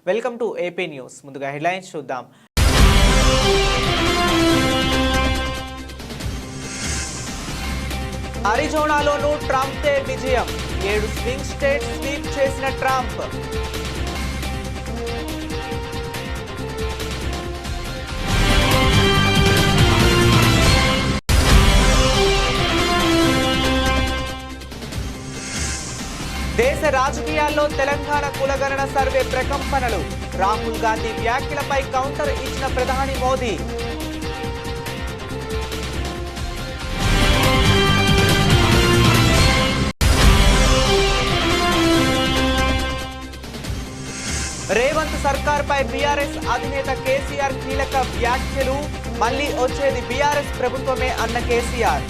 Welcome to AP news. ముందుగా headlines చూద్దాం. అరిజోనాలోనూ ట్రంప్దే విజయం. 7 స్వింగ్ స్టేట్స్ స్వీప్ చేసిన ట్రంప్. దేశ రాజకీయాల్లో తెలంగాణ కులగణన సర్వే ప్రకంపనలు. రాహుల్ గాంధీ వ్యాఖ్యలపై కౌంటర్ ఇచ్చిన ప్రధాని మోదీ. రేవంత్ సర్కార్పై బీఆర్ఎస్ అధినేత కేసీఆర్ కీలక వ్యాఖ్యలు. మళ్లీ వచ్చేది బీఆర్ఎస్ ప్రభుత్వమే అన్న కేసీఆర్.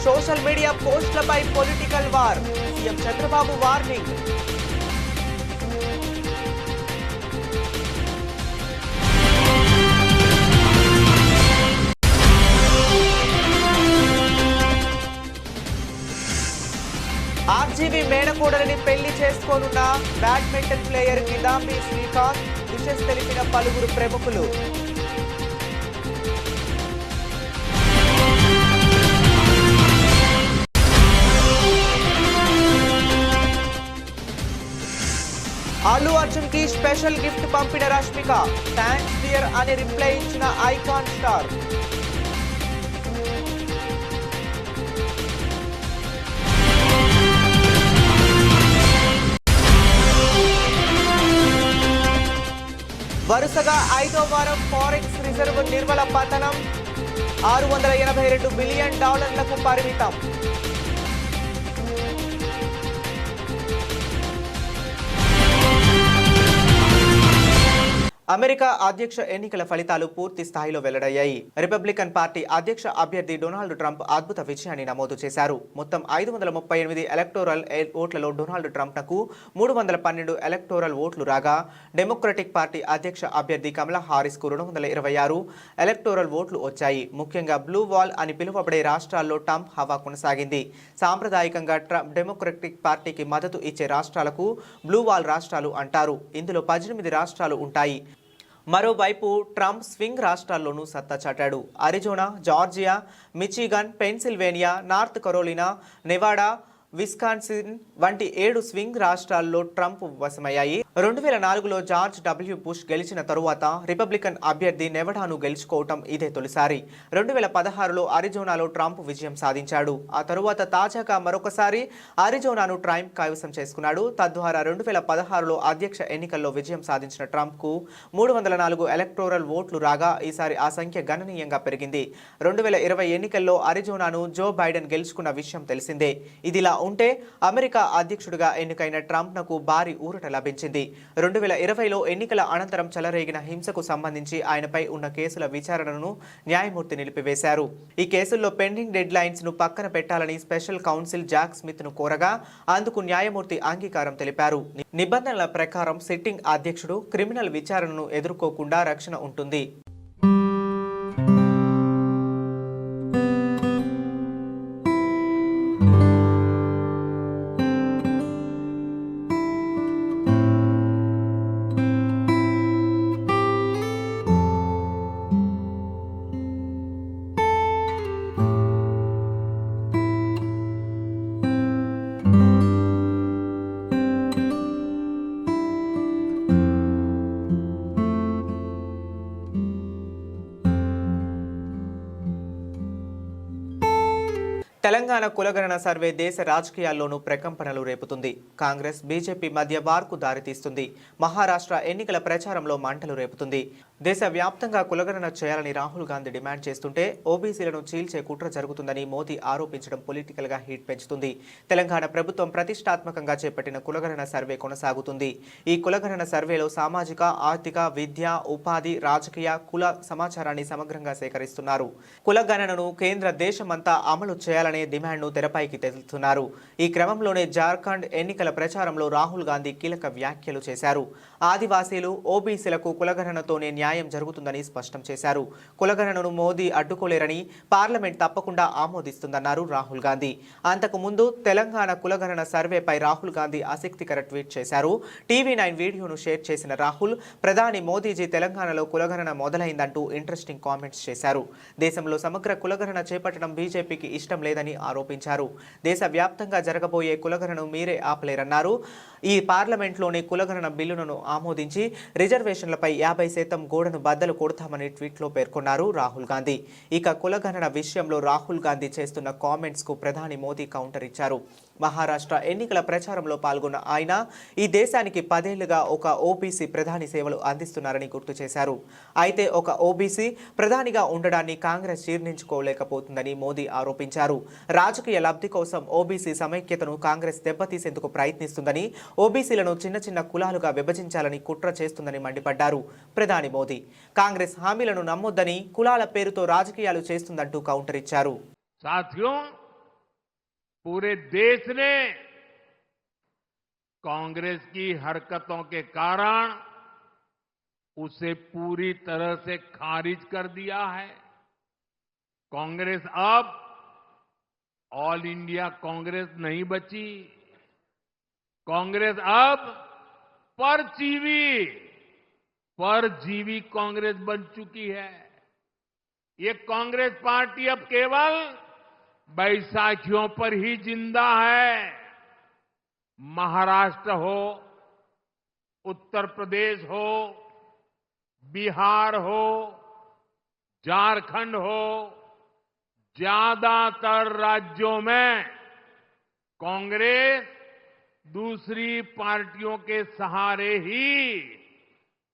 సోషల్ మీడియా పోస్టులపై political war. CM Chandrababu warning. RGV మేనకోడలిని పెళ్లి చేసుకోనున్న badminton player Kidambi Srikanth. Wishes తెలిపిన పలువురు ప్రముఖులు. అల్లు అర్జున్ కి స్పెషల్ గిఫ్ట్ పంపిన రష్మిక. థ్యాంక్స్ డియర్ అని రిప్లై ఇచ్చిన ఐకాన్ స్టార్. వరుసగా 5వ వారం ఫారెక్స్ రిజర్వ్ నిర్మల పతనం. $682 బిలియన్ పరిమితం. అమెరికా అధ్యక్ష ఎన్నికల ఫలితాలు పూర్తి స్థాయిలో వెల్లడయ్యాయి. రిపబ్లికన్ పార్టీ అధ్యక్ష అభ్యర్థి డొనాల్డ్ ట్రంప్ అద్భుత విజయాన్ని నమోదు చేశారు. మొత్తం 538 ఎలక్టోరల్ ఓట్లలో డొనాల్డ్ ట్రంప్నకు 312 ఎలక్టోరల్ ఓట్లు రాగా, డెమోక్రటిక్ పార్టీ అధ్యక్ష అభ్యర్థి కమలా హారిస్కు 226 ఎలక్టోరల్ ఓట్లు వచ్చాయి. ముఖ్యంగా బ్లూ వాల్ అని పిలువబడే రాష్ట్రాల్లో ట్రంప్ హవా కొనసాగింది. సాంప్రదాయకంగా డెమోక్రటిక్ పార్టీకి మద్దతు ఇచ్చే రాష్ట్రాలకు బ్లూ వాల్ రాష్ట్రాలు అంటారు. ఇందులో 18 రాష్ట్రాలు ఉంటాయి. మరోవైపు ట్రంప్ స్వింగ్ రాష్ట్రాల్లోనూ సత్తా చాటాడు. Arizona, Georgia, Michigan, Pennsylvania, North Carolina, Nevada, Wisconsin వంటి 7 స్వింగ్ రాష్ట్రాల్లో ట్రంప్ వశమయ్యాయి. 2004లో జార్జ్ డబ్ల్యూ బుష్ గెలిచిన తరువాత రిపబ్లికన్ అభ్యర్థి నెవడాను గెలుచుకోవటం ఇదే తొలిసారి. 2016లో అరిజోనాలో ట్రంప్ విజయం సాధించాడు. ఆ తరువాత తాజాగా మరొకసారి అరిజోనాను ట్రంప్ కైవసం చేసుకున్నాడు. తద్వారా 2016లో అధ్యక్ష ఎన్నికల్లో విజయం సాధించిన ట్రంప్కు 304 ఎలక్టోరల్ ఓట్లు రాగా, ఈసారి ఆ సంఖ్య గణనీయంగా పెరిగింది. 2020 ఎన్నికల్లో అరిజోనాను జో బైడెన్ గెలుచుకున్న విషయం తెలిసిందే. ఇదిలా ఉంటే అమెరికా అధ్యక్షుడిగా ఎన్నికైన ట్రంప్నకు భారీ ఊరట లభించింది. 2020లో ఎన్నికల అనంతరం చెలరేగిన హింసకు సంబంధించి ఆయనపై ఉన్న కేసుల విచారణను న్యాయమూర్తి నిలిపివేశారు. ఈ కేసుల్లో పెండింగ్ డెడ్ లైన్స్ ను పక్కన పెట్టాలని స్పెషల్ కౌన్సిల్ జాక్ స్మిత్ ను కోరగా, అందుకు న్యాయమూర్తి అంగీకారం తెలిపారు. నిబంధనల ప్రకారం సిట్టింగ్ అధ్యక్షుడు క్రిమినల్ విచారణను ఎదుర్కోకుండా రక్షణ ఉంటుంది. తెలంగాణ కులగణన సర్వే దేశ రాజకీయాల్లోనూ ప్రకంపనలు రేపుతుంది. కాంగ్రెస్, బీజేపీ మధ్య వార్కు దారితీస్తుంది. మహారాష్ట్ర ఎన్నికల ప్రచారంలో మంటలు రేపుతుంది. దేశవ్యాప్తంగా కులగణన చేయాలని రాహుల్ గాంధీ డిమాండ్ చేస్తుంటే ఓబీసీలను చీల్చే కుట్ర జరుగుతుందని మోదీ ఆరోపించడం పొలిటికల్ గా హీట్ పెంచుతుంది. తెలంగాణ ప్రభుత్వం ప్రతిష్టాత్మకంగా చేపట్టిన కులగణన సర్వే కొనసాగుతుంది. ఈ కులగణన సర్వేలో సామాజిక, ఆర్థిక, విద్య, ఉపాధి, రాజకీయ, కుల సమాచారాన్ని సమగ్రంగా సేకరిస్తున్నారు. కులగణనను కేంద్ర దేశమంతా అమలు చేయాలని డిమాండ్ను తెరపైకి తెస్తున్నారు. ఈ క్రమంలోనే జార్ఖండ్ ఎన్నికల ప్రచారంలో రాహుల్ గాంధీ కీలక వ్యాఖ్యలు చేశారు. ఆదివాసీలు, ఓబీసీలకు కులగణనతోనే న్యాయం న్యాయం జరుగుతుందని స్పష్టం చేశారు. కులగణనను మోదీ అడ్డుకోలేరని పార్లమెంట్ తప్పకుండా ఆమోదిస్తుందన్నారు రాహుల్ గాంధీ. అంతకు ముందు తెలంగాణ కులగణన సర్వేపై రాహుల్ గాంధీ ఆసక్తికర ట్వీట్ చేశారు. టీవీ9 వీడియోను షేర్ చేసిన రాహుల్, ప్రధాని మోదీజీ తెలంగాణలో కులగణన మొదలైందంటూ ఇంట్రెస్టింగ్ కామెంట్స్ చేశారు. దేశంలో సమగ్ర కులగణన చేపట్టడం బీజేపీకి ఇష్టం లేదని ఆరోపించారు. దేశవ్యాప్తంగా జరగబోయే కులగణను మీరే ఆపలేరన్నారు. ఈ పార్లమెంట్లోని కులగణన బిల్లును ఆమోదించి రిజర్వేషన్లపై 50% గోడను బద్దలు కొడతామని ట్వీట్లో పేర్కొన్నారు రాహుల్ గాంధీ. ఇక కులగణన విషయంలో రాహుల్ గాంధీ చేస్తున్న కామెంట్స్ కు ప్రధాని మోదీ కౌంటర్ ఇచ్చారు. మహారాష్ట్ర ఎన్నికల ప్రచారంలో పాల్గొన్న ఆయన ఈ దేశానికి 10 ఏళ్లుగా ఒక ఓబీసీ ప్రధాని సేవలు అందిస్తున్నారని గుర్తు చేశారు. అయితే ఒక ఓబీసీ ప్రధానిగా ఉండడాన్ని కాంగ్రెస్ జీర్ణించుకోలేకపోతుందని మోదీ ఆరోపించారు. రాజకీయ లబ్ధి కోసం ఓబీసీ సమైక్యతను కాంగ్రెస్ దెబ్బతీసేందుకు ప్రయత్నిస్తుందని, ఓబీసీలను చిన్న చిన్న కులాలుగా విభజించాలని కుట్ర చేస్తుందని మండిపడ్డారు ప్రధాని మోదీ. కాంగ్రెస్ హామీలను నమ్మొద్దని, కులాల పేరుతో రాజకీయాలు చేస్తుందంటూ కౌంటర్ ఇచ్చారు. पूरे देश ने कांग्रेस की हरकतों के कारण उसे पूरी तरह से खारिज कर दिया है। कांग्रेस अब ऑल इंडिया कांग्रेस नहीं बची। कांग्रेस अब परजीवी कांग्रेस बन चुकी है। ये कांग्रेस पार्टी अब केवल बैसाखियों पर ही जिंदा है। महाराष्ट्र हो, उत्तर प्रदेश हो, बिहार हो, झारखंड हो, ज्यादातर राज्यों में कांग्रेस दूसरी पार्टियों के सहारे ही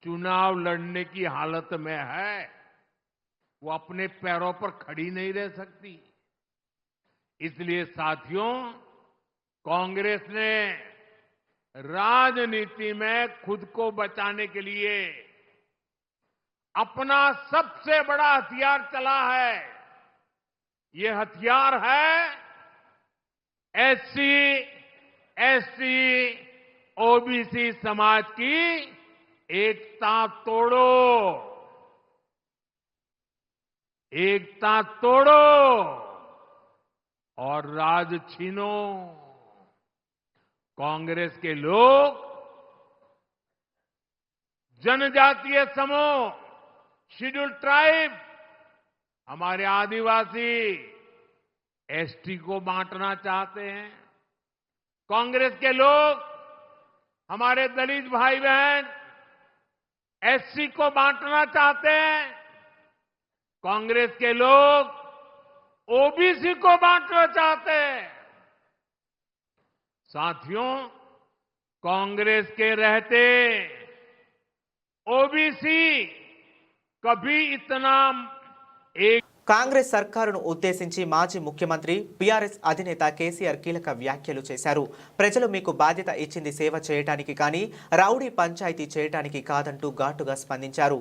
चुनाव लड़ने की हालत में है। वो अपने पैरों पर खड़ी नहीं रह सकती। इसलिए साथियों, कांग्रेस ने राजनीति में खुद को बचाने के लिए अपना सबसे बड़ा हथियार चला है। ये हथियार है एससी, एसटी, ओबीसी समाज की एकता तोड़ो, एकता तोड़ो और राज छीनो। कांग्रेस के लोग जनजातीय समूह, शेड्यूल ट्राइब, हमारे आदिवासी, एसटी को बांटना चाहते हैं। कांग्रेस के लोग हमारे दलित भाई बहन एससी को बांटना चाहते हैं। कांग्रेस के लोग ओबीसी को बांटना चाहते हैं। साथियों, कांग्रेस के रहते ओबीसी कभी इतना एक కాంగ్రెస్ సర్కారును ఉద్దేశించి మాజీ ముఖ్యమంత్రి బీఆర్ఎస్ అధినేత కేసీఆర్ కీలక వ్యాఖ్యలు చేశారు. ప్రజలు మీకు బాధ్యత ఇచ్చింది సేవ చేయడానికి కానీ రౌడీ పంచాయతీ చేయడానికి కాదంటూ ఘాటుగా స్పందించారు.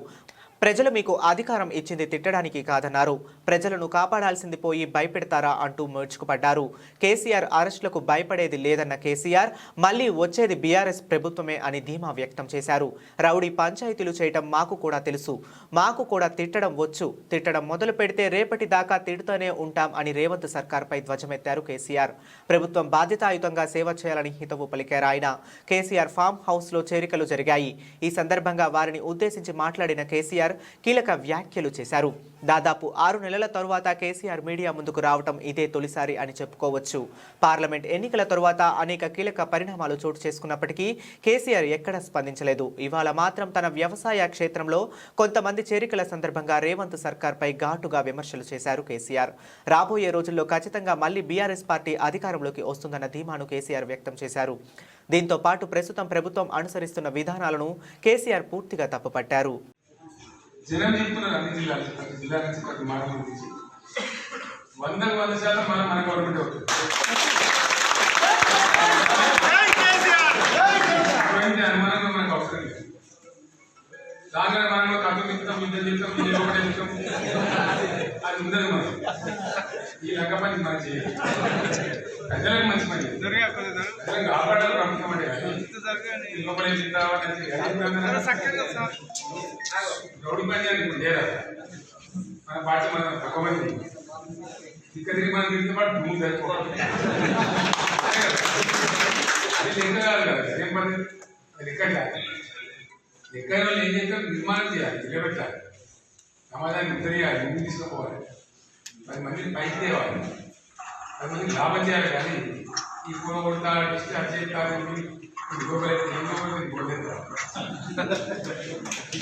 ప్రజలు మీకు అధికారం ఇచ్చింది తిట్టడానికి కాదన్నారు. ప్రజలను కాపాడాల్సింది పోయి భయపెడతారా అంటూ మర్చుకుపడ్డారు. కేసీఆర్ అరెస్టులకు భయపడేది లేదన్న కేసీఆర్ మళ్లీ వచ్చేది బీఆర్ఎస్ ప్రభుత్వమే అని ధీమా వ్యక్తం చేశారు. రౌడీ పంచాయతీలు చేయటం మాకు కూడా తెలుసు, మాకు కూడా తిట్టడం వచ్చు, తిట్టడం మొదలు పెడితే రేపటి దాకా తిడుతూనే ఉంటాం అని రేవంత్ సర్కార్పై ధ్వజమెత్తారు కేసీఆర్. ప్రభుత్వం బాధ్యతాయుతంగా సేవ చేయాలని హితవు పలికారు ఆయన. కేసీఆర్ ఫామ్ హౌస్ లో చేరికలు జరిగాయి. ఈ సందర్భంగా వారిని ఉద్దేశించి మాట్లాడిన కేసీఆర్ కీలక వ్యాఖ్యలు చేశారు. దాదాపు 6 నెలల తరువాత కేసీఆర్ మీడియా ముందుకు రావటం ఇదే తొలిసారి అని చెప్పుకోవచ్చు. పార్లమెంట్ ఎన్నికల తరువాత అనేక కీలక పరిణామాలు చోటు చేసుకున్నప్పటికీ కేసీఆర్ ఎక్కడ స్పందించలేదు. ఇవాళ మాత్రం తన వ్యవసాయ క్షేత్రంలో కొంతమంది చేరికల సందర్భంగా రేవంత్ సర్కార్పై ఘాటుగా విమర్శలు చేశారు కేసీఆర్. రాబోయే రోజుల్లో ఖచ్చితంగా మళ్లీ బీఆర్ఎస్ పార్టీ అధికారంలోకి వస్తుందన్న ధీమాను కేసీఆర్ వ్యక్తం చేశారు. దీంతో పాటు ప్రస్తుతం ప్రభుత్వం అనుసరిస్తున్న విధానాలను కేసీఆర్ పూర్తిగా తప్పుపట్టారు. జనం చెప్తున్నారు అన్ని జిల్లా నుంచి ప్రతి మాట గురించి 100% మన గవర్నమెంట్ అవుతుంది. అనుమానంగా మనకు అవసరం లేదు. రాగానే మనం కథం ఇస్తాం యుద్ధం చేస్తాం ఒకటే ఇస్తాం అది ఉండదు మనం ఈ లంక పని మనం చేయాలి ప్రజలకు మంచి పని ప్రజలకు కాపాడాలి ప్రభుత్వం అంటే లోపలే గౌడు పని ఇప్పుడు చేయాలి మన పార్టీ మనం తక్కువ మంది ఇక్కడ మనం తిరిగిన పాటు భూమి సరిపోవాలి అది లెక్క కాదు కదా ఏం పని లెక్క కాదు ఎక్కడ వాళ్ళు ఏం చేస్తారు నిర్మాణం చేయాలి నిలబెట్టాలి సమాజాన్ని ఉత్తరేయాలి ముందు తీసుకుపోవాలి 10 మందిని పైకి తేవాలి 10 మందికి లాభం చేయాలి కానీ ఈ కూర కొడతా డిస్చార్జ్ చేస్తారు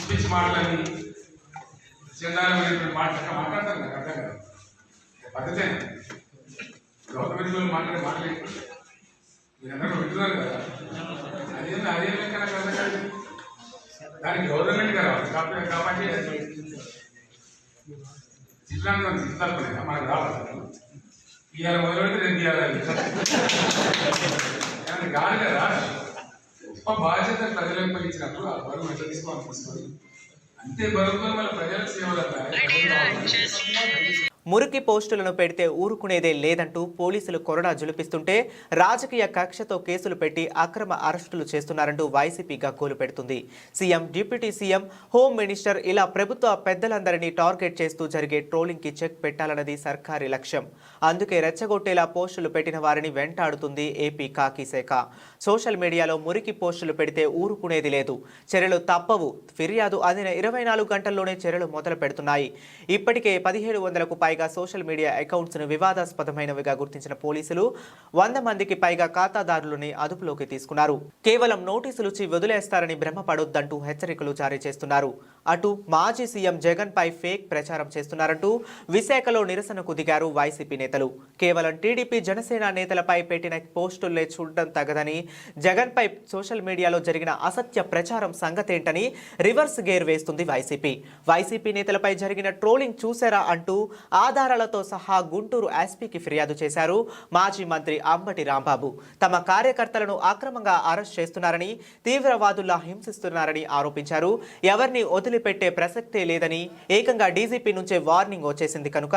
పిచ్చి మాటలని చందాలమైనటువంటి మాట్లాడతారు నాకు అర్థం కాదు పద్ధతే గవర్నమెంట్ వాళ్ళు మాట్లాడే మీరందరూ వింటున్నారు కదా అదే లెక్క నాకు అర్థం కాదు దానికి గవర్నమెంట్ గారు కాబట్టి జిల్లాలో తీసుకెళ్ళిపోయినా మనకు రావాలి ఇవాళ మొదలుపెట్టి రేపు ఇవ్వాలి కాదు కదా గొప్ప బాధ్యత ప్రజలకు ఇచ్చినప్పుడు ఆ బరువు ఎట్లా తీసుకోవాలి అంతే బరువుతో మన ప్రజలకు సేవలు మురికి పోస్టులను పెడితే ఊరుకునేదే లేదంటూ పోలీసులు కొరడా జులిపిస్తుంటే రాజకీయ కక్షతో కేసులు పెట్టి అక్రమ అరెస్టులు చేస్తున్నారంటూ వైసీపీ గగ్గోలు పెడుతుంది. CM, deputy CM, home minister ఇలా ప్రభుత్వ పెద్దలందరినీ టార్గెట్ చేస్తూ జరిగే ట్రోలింగ్కి చెక్ పెట్టాలన్నది సర్కారీ లక్ష్యం. అందుకే రెచ్చగొట్టేలా పోస్టులు పెట్టిన వారిని వెంటాడుతుంది ఏపీ కాకీ శాఖ. సోషల్ మీడియాలో మురికి పోస్టులు పెడితే ఊరుకునేది లేదు. చర్యలు తప్పవు. ఫిర్యాదు అందిన 24 గంటల్లోనే చర్యలు మొదలు పెడుతున్నాయి. ఇప్పటికే 1700కు పైగా సోషల్ మీడియా అకౌంట్స్ ను వివాదాస్పదమైనవిగా గుర్తించిన పోలీసులు 100 మందికి పైగా ఖాతాదారులని అదుపులోకి తీసుకున్నారు. కేవలం నోటీసులు ఇచ్చి వదిలేస్తారని భ్రమపడొద్దంటూ హెచ్చరికలు జారీ చేస్తున్నారు. అటు మాజీ సీఎం జగన్ పై ఫేక్ ప్రచారం చేస్తున్నారంటూ విశాఖలో నిరసనకు దిగారు వైసీపీ నేతలు. కేవలం టీడీపీ, జనసేన నేతలపై పెట్టిన పోస్టులే చూడడం తగదని, జగన్ పై సోషల్ మీడియాలో జరిగిన అసత్య ప్రచారం సంగతేంటని రివర్స్ గేర్ వేస్తుంది వైసీపీ. వైసీపీ నేతలపై జరిగిన ట్రోలింగ్ చూసారా అంటూ ఆధారాలతో సహా గుంటూరు ఎస్పీకి ఫిర్యాదు చేశారు మాజీ మంత్రి అంబటి రాంబాబు. తమ కార్యకర్తలను అక్రమంగా అరెస్ట్ చేస్తున్నారని, తీవ్రవాదుల్లా హింసిస్తున్నారని ఆరోపించారు. ఎవరిని వదిలిపెట్టే ప్రసక్తే లేదని, ఏకంగా డీజీపీ నుంచే వార్నింగ్ వచ్చేసింది కనుక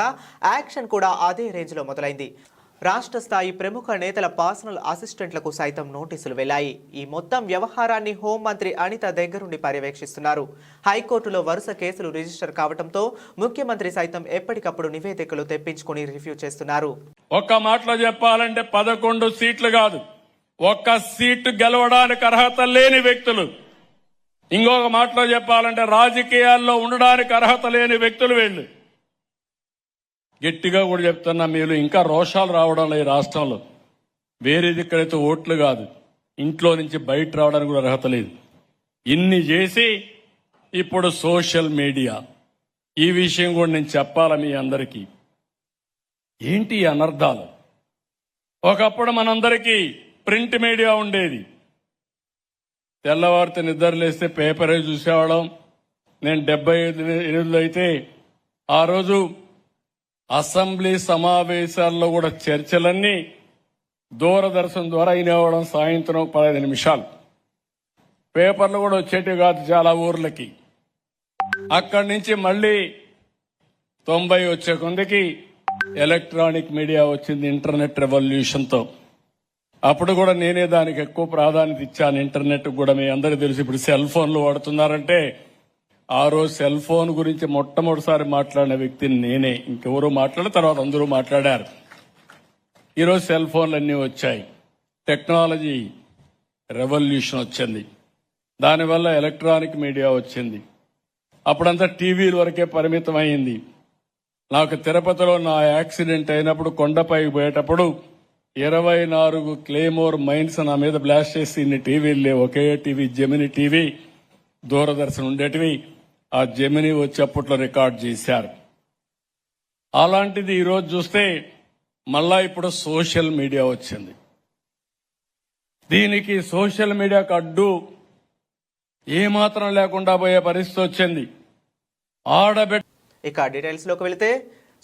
యాక్షన్ కూడా అదే రేంజ్లో మొదలైంది. రాష్ట్ర స్థాయి ప్రముఖ నేతల పర్సనల్ అసిస్టెంట్లకు సైతం నోటీసులు వెళ్లాయి. ఈ మొత్తం వ్యవహారాన్ని హోంమంత్రి అనిత దగ్గరుండి పర్యవేక్షిస్తున్నారు. హైకోర్టులో వరుస కేసులు రిజిస్టర్ కావడంతో ముఖ్యమంత్రి సైతం ఎప్పటికప్పుడు నివేదికలు తెప్పించుకుని రివ్యూ చేస్తున్నారు. ఒక్క మాటలో చెప్పాలంటే 11 సీట్లు కాదు, ఒక్క సీటు గెలవడానికి అర్హత లేని వ్యక్తులు. ఇంకొక మాటలో చెప్పాలంటే రాజకీయాల్లో ఉండడానికి అర్హత లేని వ్యక్తులు వీళ్ళు. గట్టిగా కూడా చెప్తున్నా, మీరు ఇంకా రోషాలు రావడం ఈ రాష్ట్రంలో. వేరేది ఇక్కడైతే ఓట్లు కాదు, ఇంట్లో నుంచి బయట రావడానికి కూడా అర్హత లేదు. ఇన్ని చేసి ఇప్పుడు సోషల్ మీడియా, ఈ విషయం కూడా నేను చెప్పాలా మీ అందరికీ. ఏంటి అనర్థాలు? ఒకప్పుడు మనందరికీ ప్రింట్ మీడియా ఉండేది. తెల్లవారితే నిద్రలేస్తే పేపరే చూసేవాళ్ళం. నేను 78 అయితే ఆ రోజు అసెంబ్లీ సమావేశాల్లో కూడా చర్చలన్నీ దూరదర్శన్ ద్వారా వినేవాళ్ళం. సాయంత్రం 15 నిమిషాలు పేపర్లు కూడా వచ్చేటివి కాదు చాలా ఊర్లకి. అక్కడి నుంచి మళ్ళీ 90 వచ్చే కొందికి ఎలక్ట్రానిక్ మీడియా వచ్చింది ఇంటర్నెట్ రెవల్యూషన్తో. అప్పుడు కూడా నేనే దానికి ఎక్కువ ప్రాధాన్యత ఇచ్చాను. ఇంటర్నెట్ కూడా మీ అందరికీ తెలుసు. ఇప్పుడు సెల్ ఫోన్లు వాడుతున్నారంటే ఆ రోజు సెల్ ఫోన్ గురించి మొట్టమొదటిసారి మాట్లాడిన వ్యక్తిని నేనే. ఇంకెవరూ మాట్లాడిన తర్వాత అందరూ మాట్లాడారు. ఈరోజు సెల్ ఫోన్లు అన్నీ వచ్చాయి. టెక్నాలజీ రెవల్యూషన్ వచ్చింది. దానివల్ల ఎలక్ట్రానిక్ మీడియా వచ్చింది. అప్పుడంతా టీవీల వరకే పరిమితం అయింది. నాకు తిరుపతిలో నా యాక్సిడెంట్ అయినప్పుడు కొండపైకి పోయేటప్పుడు 24 క్లేమోర్ మైన్స్ నా మీద బ్లాస్ట్ చేసి ఇన్ని టీవీలు లేవు. ఒకే టీవీ, జెమిని టీవీ, దూరదర్శన్ ఉండేటివి. ఆ జెమిని వచ్చి అప్పట్లో రికార్డ్ చేశారు. అలాంటిది ఈరోజు చూస్తే మళ్ళా ఇప్పుడు సోషల్ మీడియా వచ్చింది. దీనికి సోషల్ మీడియాకు అడ్డు ఏమాత్రం లేకుండా పోయే పరిస్థితి వచ్చింది. ఇక డీటెయిల్స్ లోకి వెళితే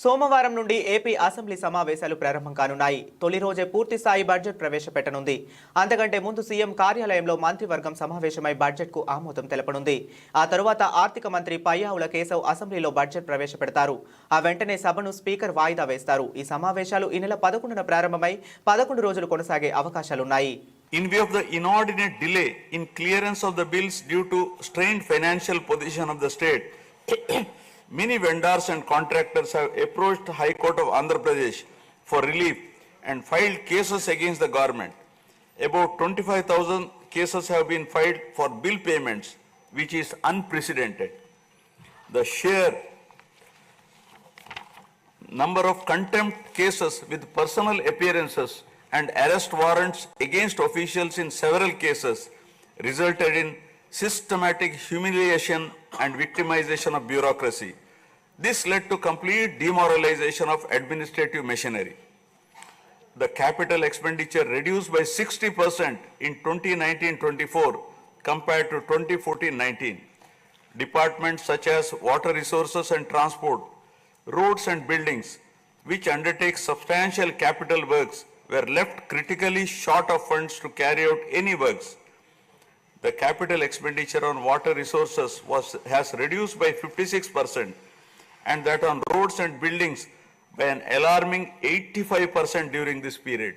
సోమవారం నుండి ఏపీ అసెంబ్లీ సమావేశాలు ప్రారంభం కానున్నాయి. తొలి రోజే పూర్తి స్థాయి బడ్జెట్ ప్రవేశపెట్టనుంది. అంతకంటే ముందు సీఎం కార్యాలయంలో మంత్రివర్గం సమావేశమై బడ్జెట్కు ఆమోదం తెలపనుంది. ఆ తరువాత ఆర్థిక మంత్రి పయ్యావుల కేశవ్ అసెంబ్లీలో బడ్జెట్ ప్రవేశపెడతారు. ఆ వెంటనే సభను స్పీకర్ వాయిదా వేస్తారు. ఈ సమావేశాలు ఈ నెల 11న ప్రారంభమై 11 రోజులు కొనసాగే అవకాశాలున్నాయి. In view of the inordinate delay in clearance of the bills due to strained financial position of the state, many vendors and contractors have approached High Court of Andhra Pradesh for relief and filed cases against the government. About 25,000 cases have been filed for bill payments, which is unprecedented. The sheer number of contempt cases with personal appearances and arrest warrants against officials in several cases resulted in systematic humiliation and victimization of bureaucracy. This led to complete demoralization of administrative machinery. The capital expenditure reduced by 60% in 2019-24 compared to 2014-19. Departments such as water resources and transport, roads and buildings, which undertake substantial capital works, were left critically short of funds to carry out any works. The capital expenditure on water resources has reduced by 56%, and that on roads and buildings by an alarming 85% during this period.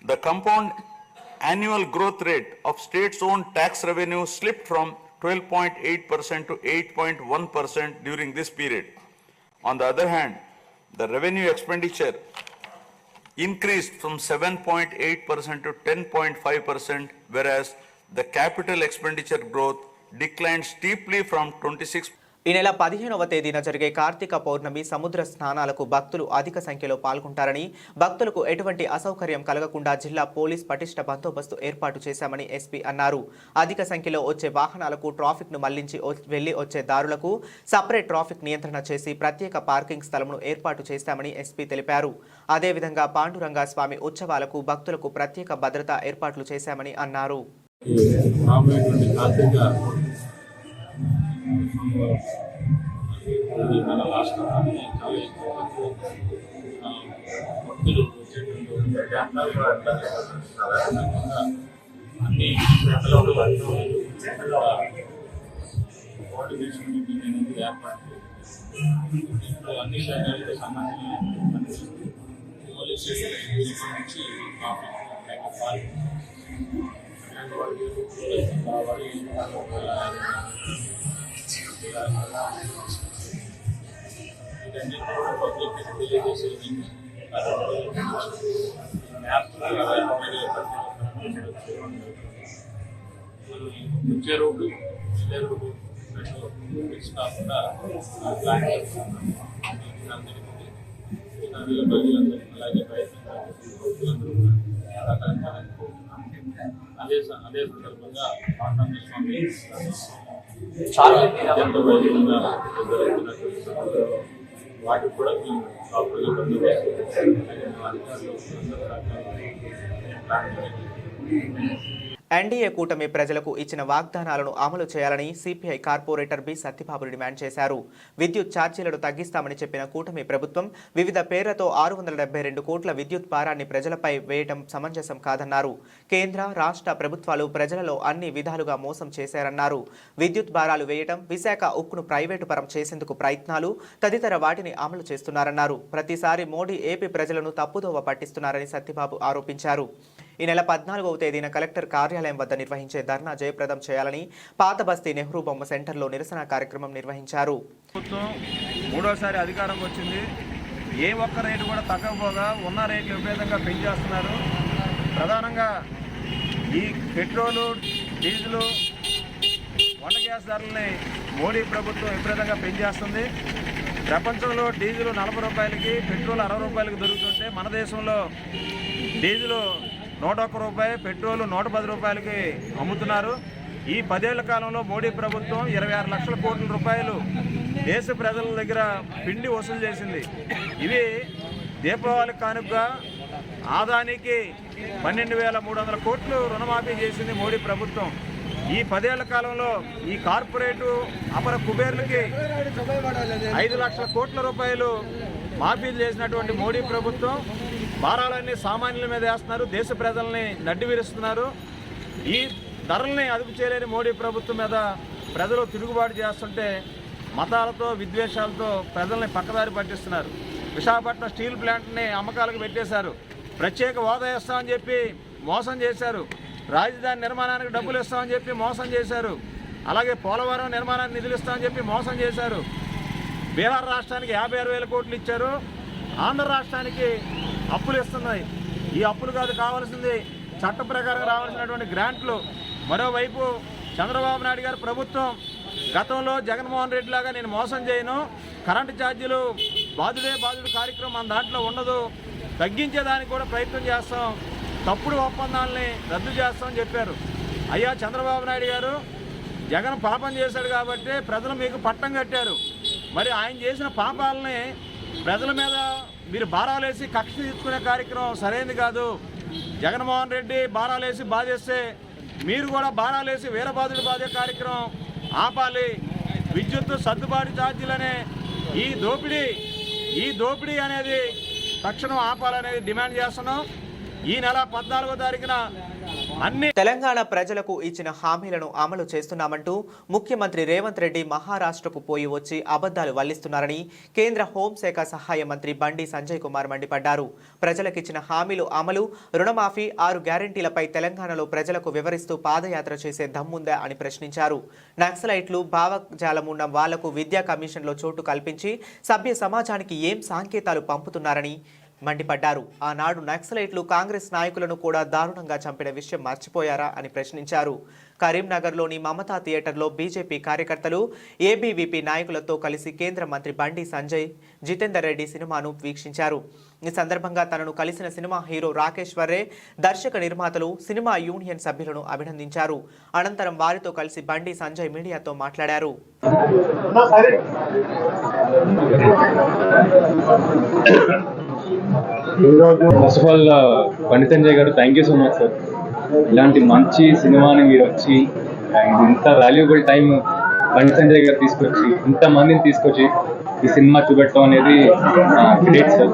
The compound annual growth rate of states' own tax revenue slipped from 12.8% to 8.1% during this period. On the other hand, the revenue expenditure increased from 7.8% to 10.5%, whereas the capital expenditure growth declined steeply from 26%. ఈ నెల 15వ తేదీన జరిగే కార్తీక పౌర్ణమి సముద్ర స్నానాలకు భక్తులు అధిక సంఖ్యలో పాల్గొంటారని, భక్తులకు ఎటువంటి అసౌకర్యం కలగకుండా జిల్లా పోలీస్ పటిష్ట బందోబస్తు ఏర్పాటు చేశామని ఎస్పీ అన్నారు. అధిక సంఖ్యలో వచ్చే వాహనాలకు ట్రాఫిక్ను మళ్లించి వెళ్లి వచ్చే దారులకు సపరేట్ ట్రాఫిక్ నియంత్రణ చేసి ప్రత్యేక పార్కింగ్ స్థలంను ఏర్పాటు చేస్తామని ఎస్పీ తెలిపారు. అదేవిధంగా పాండురంగ స్వామి ఉత్సవాలకు భక్తులకు ప్రత్యేక భద్రతా ఏర్పాట్లు చేశామని అన్నారు. మన రాష్ట్రాన్ని భక్తులు అన్ని కోఆర్డినేషన్ మీటింగ్ అనేది ఏర్పాటు దీంట్లో అన్ని శాఖలకు సంబంధించి పోలీస్ స్టేషన్ నుంచి ఇదన్నీ కూడా పబ్లిక్ తెలియజేసేది. వచ్చే రోడ్డు వెళ్ళే రోడ్డు ఫిక్స్ కాకుండా ప్లాన్ చేస్తున్నాం. ప్రజలందరూ అలాగే అదే సందర్భంగా పాండురంగ స్వామి వాటికి కూడా మేము ప్రాపర్గా ఎన్డీఏ కూటమి ప్రజలకు ఇచ్చిన వాగ్దానాలను అమలు చేయాలని CPI corporator B Satyababu demand చేశారు. విద్యుత్ ఛార్జీలను తగ్గిస్తామని చెప్పిన కూటమి ప్రభుత్వం వివిధ పేర్లతో 672 కోట్ల విద్యుత్ భారాన్ని ప్రజలపై వేయడం సమంజసం కాదన్నారు. కేంద్ర రాష్ట్ర ప్రభుత్వాలు ప్రజలలో అన్ని విధాలుగా మోసం చేశారన్నారు. విద్యుత్ భారాలు వేయడం, విశాఖ ఉక్కును ప్రైవేటు పరం చేసేందుకు ప్రయత్నాలు తదితర వాటిని అమలు చేస్తున్నారన్నారు. ప్రతిసారి మోడీ ఏపీ ప్రజలను తప్పుదోవ పట్టిస్తున్నారని సత్యబాబు ఆరోపించారు. ఈ నెల 14వ తేదీన కలెక్టర్ కార్యాలయం వద్ద నిర్వహించే ధర్నా జయప్రదం చేయాలని పాత బస్తీ నెహ్రూ బొమ్మ సెంటర్లో నిరసన కార్యక్రమం నిర్వహించారు. ప్రభుత్వం మూడోసారి అధికారంకి వచ్చింది. ఏ ఒక్క రేటు కూడా తగ్గకపోగా ఉన్న రేట్లు విపరీతంగా పెంచేస్తున్నారు. ప్రధానంగా ఈ పెట్రోలు, డీజిలు, వంట గ్యాస్ ధరలని మోడీ ప్రభుత్వం విపరీతంగా పెంచేస్తుంది. ప్రపంచంలో డీజిల్ 40 రూపాయలకి, పెట్రోల్ 60 రూపాయలకి దొరుకుతుంటే మన దేశంలో డీజిల్ 101 రూపాయి, పెట్రోల్ 110 రూపాయలకి అమ్ముతున్నారు. ఈ 10 ఏళ్ల కాలంలో మోడీ ప్రభుత్వం 26 లక్షల కోట్ల రూపాయలు దేశ ప్రజల దగ్గర పిండి వసూలు చేసింది. ఇవి దీపావళి కానుకగా ఆదానికి 12,300 కోట్లు రుణమాఫీ చేసింది మోడీ ప్రభుత్వం. ఈ 10 ఏళ్ల కాలంలో ఈ కార్పొరేటు అపర కుబేర్లకి 5 లక్షల కోట్ల రూపాయలు మాఫీలు చేసినటువంటి మోడీ ప్రభుత్వం భారాలన్నీ సామాన్యుల మీద వేస్తున్నారు, దేశ ప్రజల్ని నడ్డివిరుస్తున్నారు. ఈ ధరల్ని అదుపు చేయలేని మోడీ ప్రభుత్వం మీద ప్రజలు తిరుగుబాటు చేస్తుంటే మతాలతో విద్వేషాలతో ప్రజల్ని పక్కదారి పట్టిస్తున్నారు. విశాఖపట్నం స్టీల్ ప్లాంట్ని అమ్మకాలకు పెట్టేశారు. ప్రత్యేక హోదా ఇస్తామని చెప్పి మోసం చేశారు. రాజధాని నిర్మాణానికి డబ్బులు ఇస్తామని చెప్పి మోసం చేశారు. అలాగే పోలవరం నిర్మాణానికి నిధులు ఇస్తామని చెప్పి మోసం చేశారు. బీహార్ రాష్ట్రానికి 56,000 కోట్లు ఇచ్చారు. ఆంధ్ర రాష్ట్రానికి అప్పులు ఇస్తున్నాయి. ఈ అప్పులు కాదు కావాల్సింది, చట్ట ప్రకారం రావాల్సినటువంటి గ్రాంట్లు. మరోవైపు చంద్రబాబు నాయుడు గారి ప్రభుత్వం గతంలో జగన్మోహన్ రెడ్డి లాగా నేను మోసం చేయను, కరెంటు ఛార్జీలు బాధుడే బాధుడు కార్యక్రమం మన దాంట్లో ఉండదు, తగ్గించేదానికి కూడా ప్రయత్నం చేస్తాం, తప్పుడు ఒప్పందాలని రద్దు చేస్తామని చెప్పారు. అయ్యా చంద్రబాబు నాయుడు గారు, జగన్ పాపం చేశాడు కాబట్టి ప్రజలు మీకు పట్టం కట్టారు. మరి ఆయన చేసిన పాపాలని ప్రజల మీద మీరు భారాలేసి కక్ష తీర్చుకునే కార్యక్రమం సరైనది కాదు. జగన్మోహన్ రెడ్డి భారాలేసి బాధేస్తే మీరు కూడా భారాలేసి వీరబాధుడు బాధే కార్యక్రమం ఆపాలి. విద్యుత్తు సర్దుబాటు ఛార్జీలనే ఈ దోపిడీ అనేది తక్షణం ఆపాలనేది డిమాండ్ చేస్తున్నాం. ఈ నెల 14వ తారీఖున తెలంగాణ ప్రజలకు ఇచ్చిన హామీలను అమలు చేస్తున్నామంటూ ముఖ్యమంత్రి రేవంత్ రెడ్డి మహారాష్ట్రకు పోయి వచ్చి అబద్ధాలు వల్లిస్తున్నారని కేంద్ర హోంశాఖ సహాయ మంత్రి బండి సంజయ్ కుమార్ మండిపడ్డారు. ప్రజలకిచ్చిన హామీలు అమలు, రుణమాఫీ, 6 గ్యారంటీలపై తెలంగాణలో ప్రజలకు వివరిస్తూ పాదయాత్ర చేసే దమ్ముందా అని ప్రశ్నించారు. నక్సలైట్లు భావజాలం ఉన్న వాళ్లకు విద్యా కమిషన్లో చోటు కల్పించి సభ్య సమాజానికి ఏం సంకేతాలు పంపుతున్నారని మండిపడ్డారు. ఆనాడు నక్సలైట్లు కాంగ్రెస్ నాయకులను కూడా దారుణంగా చంపిన విషయం మర్చిపోయారా అని ప్రశ్నించారు. కరీంనగర్లోని మమతా థియేటర్లో బీజేపీ కార్యకర్తలు, ఏబీవీపీ నాయకులతో కలిసి కేంద్ర మంత్రి బండి సంజయ్, జితేందర్ రెడ్డి సినిమాను వీక్షించారు. ఈ సందర్భంగా తనను కలిసిన సినిమా హీరో రాకేశ్వరే, దర్శక నిర్మాతలు, సినిమా యూనియన్ సభ్యులను అభినందించారు. అనంతరం వారితో కలిసి బండి సంజయ్ మీడియాతో మాట్లాడారు. First of all Bandi Sanjay గారు, thank you so much sir. ఇలాంటి మంచి సినిమాని మీరు వచ్చి ఇంత వాల్యుబుల్ టైం బండి సంజయ్ గారు తీసుకొచ్చి ఇంతమందిని తీసుకొచ్చి ఈ సినిమా చూపెట్టడం అనేది గ్రేట్ సార్.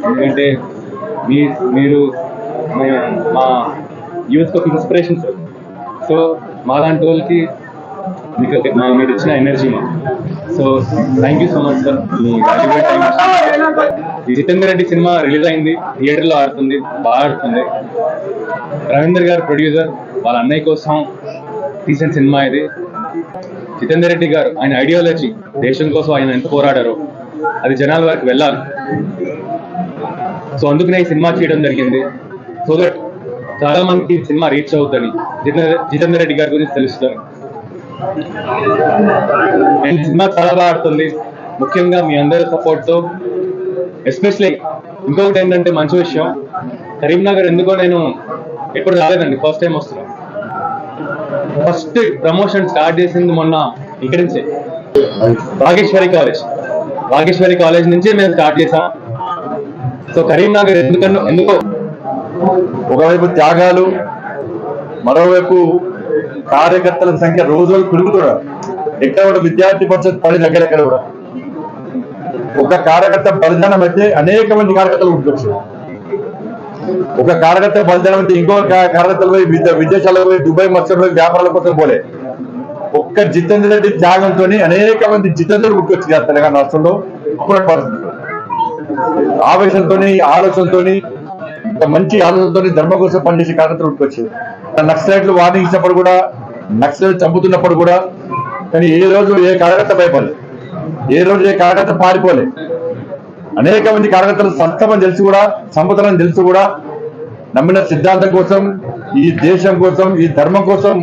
ఎందుకంటే మీరు మా యూత్కి ఒక ఇన్స్పిరేషన్ సార్. సో మా లాంటి వాళ్ళకి మీరు ఇచ్చిన ఎనర్జీ మా. So thank you so much sir. Me valuable time. ఈ జితేందర్ రెడ్డి సినిమా రిలీజ్ అయింది, థియేటర్లో ఆడుతుంది, బాగా ఆడుతుంది. రవీందర్ గారు ప్రొడ్యూసర్, వాళ్ళ అన్నయ్య కోసం తీసిన సినిమా ఇది. జితేందర్ రెడ్డి గారు ఆయన ఐడియాలజీ, దేశం కోసం ఆయన ఎంత పోరాడారో అది జనాల వరకు వెళ్ళాలి. సో అందుకనే ఈ సినిమా చేయడం జరిగింది. సో దట్ చాలా మందికి ఈ సినిమా రీచ్ అవుతుంది, జితేందర్ రెడ్డి గారి గురించి తెలుస్తుంది. సినిమా చాలా బాగా ఆడుతుంది. ముఖ్యంగా మీ అందరి సపోర్ట్తో. ఎస్పెషలీ ఇంకొకటి ఏంటంటే మంచి విషయం, కరీంనగర్ ఎందుకో నేను ఎప్పుడు రాలేదండి, ఫస్ట్ టైం వస్తున్నాను. ఫస్ట్ ప్రమోషన్ స్టార్ట్ చేసింది మొన్న ఇక్కడి నుంచే, వాగేశ్వరి కాలేజ్ నుంచి మేము స్టార్ట్ చేసాం. సో కరీంనగర్ ఎందుకో ఒకవైపు త్యాగాలు, మరోవైపు కార్యకర్తల సంఖ్య రోజు పెరుగుతున్నారు. ఎక్కడ కూడా విద్యార్థి పరిషత్ పని దగ్గర కూడా ఒక కార్యకర్త బలిదానం అయితే అనేక మంది కార్యకర్తలు ఉండొచ్చు. ఒక కార్యకర్త బలిదానం అయితే ఇంకో కార్యకర్తలు పోయి విదేశాలకు పోయి దుబాయ్ మత్స్యంలో వ్యాపారాల కోసం పోలే. ఒక్క జితేందర్ రెడ్డి త్యాగంతో అనేక మంది జితేందర్ గుర్తొచ్చి తెలంగాణ రాష్ట్రంలో పరిస్థితులు. ఆవేశంతో, ఆలోచనతో, మంచి ఆలోచనతో ధర్మం కోసం పనిచేసే కార్యకర్తలు గుర్తొచ్చారు. నక్సలైట్లు వార్నింగ్ ఇచ్చినప్పుడు కూడా, నక్సలైట్లు చంపుతున్నప్పుడు కూడా, కానీ ఏ రోజు ఏ కార్యకర్త భయపడలేదు, ఏ రోజు ఏ కార్యకర్త పారిపోలే. అనేక మంది కార్యకర్తలు సంస్థమని తెలిసి కూడా, సంపదలని తెలిసి కూడా నమ్మిన సిద్ధాంతం కోసం, ఈ దేశం కోసం, ఈ ధర్మం కోసం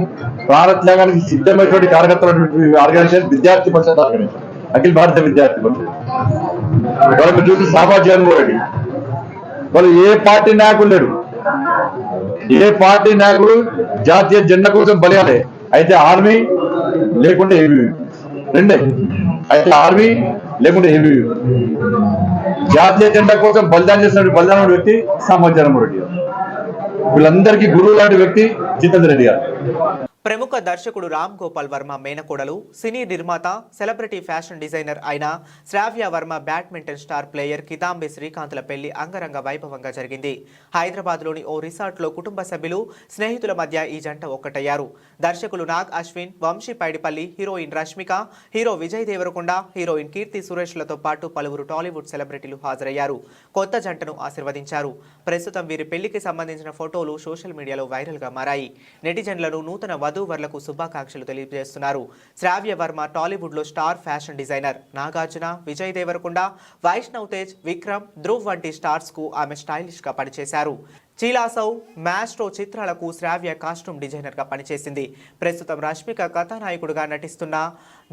ప్రాణత్యాగానికి సిద్ధమైనటువంటి కార్యకర్తలు ఆర్గనైజేషన్ విద్యార్థి పరిషత్ ఆర్గనైజేషన్, అఖిల భారత విద్యార్థి పరిషత్. వాళ్ళు చూసి సామాజిక జగన్మోహన్ రెడ్డి వాళ్ళు ఏ పార్టీ నాయకుడు లేడు. ఏ పార్టీ నాయకుడు జాతీయ జెండా కోసం బలియాలి. అయితే ఆర్మీ లేకుంటే ఏబీవీ రెండే. అయితే ఆర్మీ లేకుంటే ఏబీవీ. జాతీయ జెండా కోసం బలిదానం చేసిన బలిదానం వ్యక్తి సామాజిక జగన్మోహన్ రెడ్డి గారు. వీళ్ళందరికీ గురువు లాంటి వ్యక్తి జితేందర్ రెడ్డి గారు. ప్రముఖ దర్శకుడు రామ్ గోపాల్ వర్మ మేనకోడలు సినీ నిర్మాత సెలబ్రిటీ ఫ్యాషన్ డిజైనర్ అయిన Shravya Varma badminton star player Kidambi శ్రీకాంత్ల పెళ్లి అంగరంగ వైభవంగా జరిగింది. హైదరాబాద్లోని ఓ రిసార్ట్లో కుటుంబ సభ్యులు స్నేహితుల మధ్య ఈ జంట ఒక్కటయ్యారు. దర్శకులు Nag Ashwin, Vamshi Paidipally, heroine Rashmika, hero Vijay Deverakonda, heroine Keerthy సురేష్లతో పాటు పలువురు టాలీవుడ్ సెలబ్రిటీలు హాజరయ్యారు. కొత్త జంటను ఆశీర్వదించారు. ప్రస్తుతం వీరి పెళ్లికి సంబంధించిన ఫోటోలు సోషల్ మీడియాలో వైరల్గా మారాయి. నెటిజన్లను నూతన వధూవరులకు శుభాకాంక్షలు తెలియజేస్తున్నారు. శ్రావ్య వర్మ టాలీవుడ్లో star fashion designer. Nagarjuna, Vijay Deverakonda, Vaishnav Tej, Vikram, Dhruv వంటి స్టార్స్ కు ఆమె స్టైలిష్ గా పనిచేశారు. చీలాసౌ, మ్యాస్ట్రో చిత్రాలకు శ్రావ్య కాస్ట్యూమ్ డిజైనర్ గా పనిచేసింది. ప్రస్తుతం రష్మిక కథానాయకుడిగా నటిస్తున్న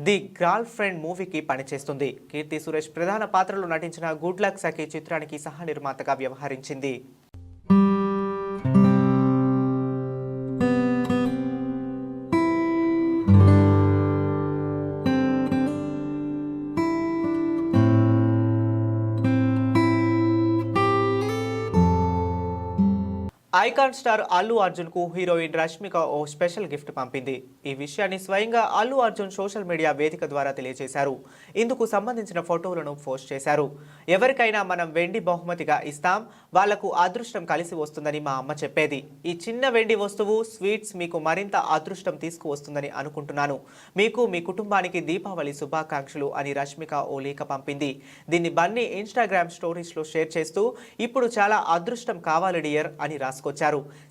ది గర్ల్ ఫ్రెండ్ మూవీకి పనిచేస్తుంది. కీర్తి సురేష్ ప్రధాన పాత్రలో నటించిన గుడ్ లక్ సఖీ చిత్రానికి సహ నిర్మాతగా వ్యవహరించింది. ఐకాన్ స్టార్ అల్లు అర్జున్ కు హీరోయిన్ రష్మిక ఓ స్పెషల్ గిఫ్ట్ పంపింది. ఈ విషయాన్ని స్వయంగా అల్లు అర్జున్ సోషల్ మీడియా వేదిక ద్వారా తెలియజేశారు. ఇందుకు సంబంధించిన ఫోటోలను పోస్ట్ చేశారు. ఎవరికైనా మనం వెండి బహుమతిగా ఇస్తాం, వాళ్లకు అదృష్టం కలిసి వస్తుందని మా అమ్మ చెప్పేది. ఈ చిన్న వెండి వస్తువు స్వీట్స్ మీకు మరింత అదృష్టం తీసుకువస్తుందని అనుకుంటున్నాను. మీకు మీ కుటుంబానికి దీపావళి శుభాకాంక్షలు అని రష్మిక ఓ లేఖ పంపింది. దీన్ని బన్నీ ఇన్స్టాగ్రామ్ స్టోరీస్ లో షేర్ చేస్తూ ఇప్పుడు చాలా అదృష్టం కావాలి డియర్ అని రాసుకొచ్చారు.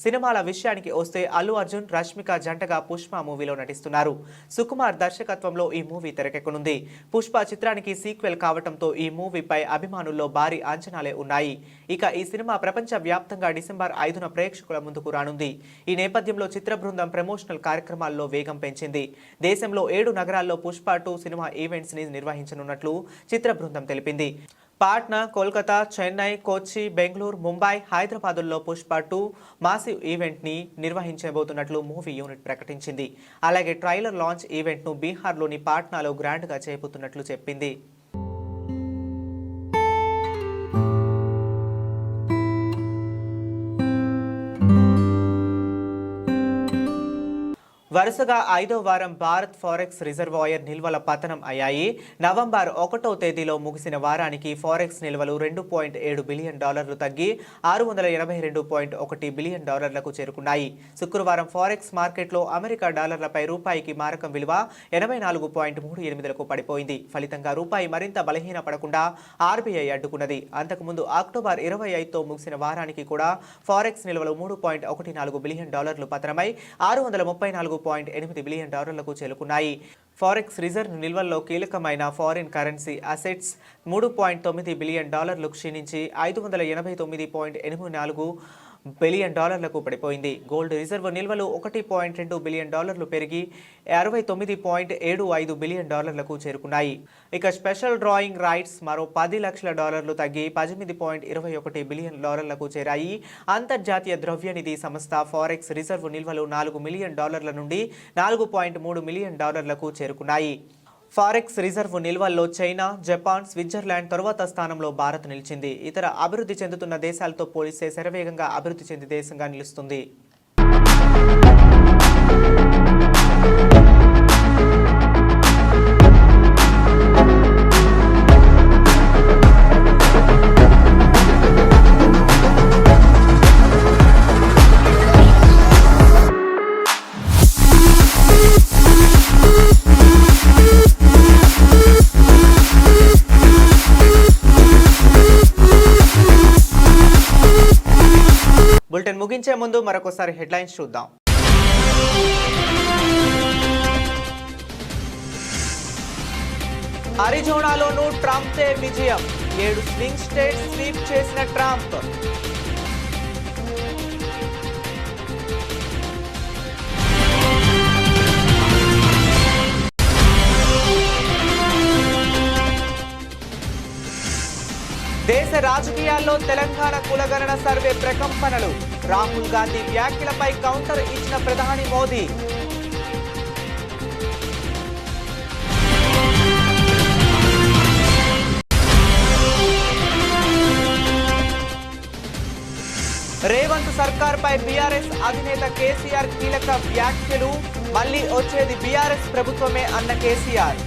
సినిమాల విషయానికి వస్తే అల్లు అర్జున్, రష్మిక జంటగా పుష్ప మూవీలో నటిస్తున్నారు. సుకుమార్ దర్శకత్వంలో ఈ మూవీ తెరకెక్కనుంది. పుష్ప చిత్రానికి సీక్వెల్ కావడంతో ఈ మూవీపై అభిమానుల్లో భారీ అంచనాలే ఉన్నాయి. ఇక ఈ సినిమా ప్రపంచ వ్యాప్తంగా డిసెంబర్ 5న ప్రేక్షకుల ముందుకు రానుంది. ఈ నేపథ్యంలో చిత్ర బృందం ప్రమోషనల్ కార్యక్రమాల్లో వేగం పెంచింది. దేశంలో 7 నగరాల్లో పుష్ప 2 సినిమా ఈవెంట్స్ ని నిర్వహించనున్నట్లు చిత్ర బృందం తెలిపింది. పాట్నా, కోల్కతా, చెన్నై, కొచ్చి, బెంగళూరు, ముంబై, హైదరాబాదుల్లో పుష్ప 2 మాసివ్ ఈవెంట్ ని నిర్వహించబోతున్నట్లు మూవీ యూనిట్ ప్రకటించింది. అలాగే ట్రైలర్ లాంచ్ ఈవెంట్ ను బీహార్లోని పాట్నాలో గ్రాండ్ గా చేయబోతున్నట్లు చెప్పింది. వరుసగా 5వ వారం భారత్ ఫారెక్స్ రిజర్వాయర్ నిల్వల పతనం అయ్యాయి. నవంబర్ 1వ తేదీలో ముగిసిన వారానికి ఫారెక్స్ నిల్వలు $2.7 బిలియన్ తగ్గి $682.1 బిలియన్ చేరుకున్నాయి. శుక్రవారం ఫారెక్స్ మార్కెట్లో అమెరికా డాలర్లపై రూపాయికి మారకం విలువ 84.38లకు పడిపోయింది. ఫలితంగా రూపాయి మరింత బలహీనపడకుండా ఆర్బీఐ అడ్డుకున్నది. అంతకుముందు అక్టోబర్ 25తో ముగిసిన వారానికి కూడా ఫారెక్స్ నిల్వలు $3.14 బిలియన్ పతనమై $634.8 బిలియన్ చేరుకున్నాయి. ఫారెక్స్ రిజర్వ్ నిల్వల్లో కీలకమైన ఫారిన్ కరెన్సీ అసెట్స్ $3.9 బిలియన్ క్షీణించి $589.84 బిలియన్ పడిపోయింది. గోల్డ్ రిజర్వ్ నిల్వలు $1.2 బిలియన్ పెరిగి $69.75 బిలియన్ చేరుకున్నాయి. ఇక స్పెషల్ డ్రాయింగ్ రైట్స్ మరో $10 లక్షల తగ్గి $18.21 బిలియన్ చేరాయి. అంతర్జాతీయ ద్రవ్యనిధి సంస్థ ఫారెక్స్ రిజర్వ్ నిల్వలు $4 మిలియన్ నుండి $4.3 మిలియన్ చేరుకున్నాయి. ఫారెక్స్ రిజర్వ్ నిల్వల్లో చైనా, జపాన్, స్విట్జర్లాండ్ తరువాత స్థానంలో భారత్ నిలిచింది. ఇతర అభివృద్ధి చెందుతున్న దేశాలతో పోలిస్తే శరవేగంగా అభివృద్ధి చెందే దేశంగా నిలుస్తుంది. బులెటిన్ ముగించే ముందు మరొకసారి హెడ్లైన్స్ చూద్దాం. అరిజోనాలోనూ ట్రంప్దే విజయం. 7 స్వింగ్ స్టేట్స్ స్వీప్ చేసిన ట్రంప్. దేశ రాజకీయాల్లో తెలంగాణ కులగణన సర్వే ప్రకంపనలు. రాహుల్ గాంధీ వ్యాఖ్యలపై కౌంటర్ ఇచ్చిన ప్రధాని మోదీ. రేవంత్ సర్కార్పై బీఆర్ఎస్ అధినేత కేసీఆర్ కీలక వ్యాఖ్యలు. మళ్ళీ వచ్చేది బీఆర్ఎస్ ప్రభుత్వమే అన్న కేసీఆర్.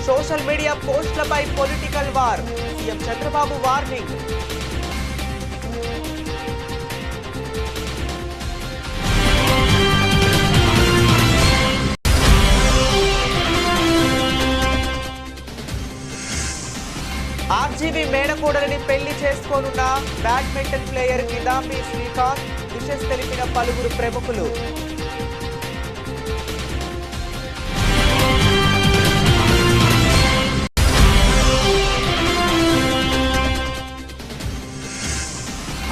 సోషల్ మీడియా పోస్టులపై political war, CM Chandrababu warning. RGV మేనకోడలిని పెళ్లి చేసుకోనున్న badminton player Kidambi Srikanth wishes తెలిపిన పలువురు ప్రముఖులు.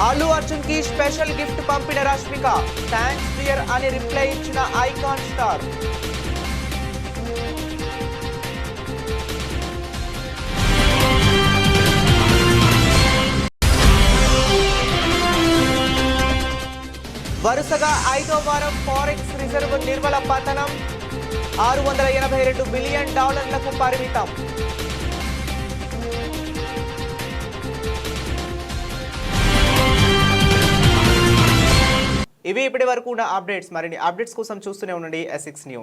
అల్లు అర్జున్ కి స్పెషల్ గిఫ్ట్ పంపిన రష్మిక, థ్యాంక్స్ డియర్ అని రిప్లై ఇచ్చిన ఐకాన్ స్టార్. వరుసగా 5వ వారం ఫారెక్స్ రిజర్వ్ నిర్మల పతనం, $682 బిలియన్ పరిమితం. ఇవి ఇప్పటి వరకు ఉన్న అప్డేట్స్. మరిన్ని అప్డేట్స్ కోసం చూస్తూనే ఉండండి S6 న్యూస్.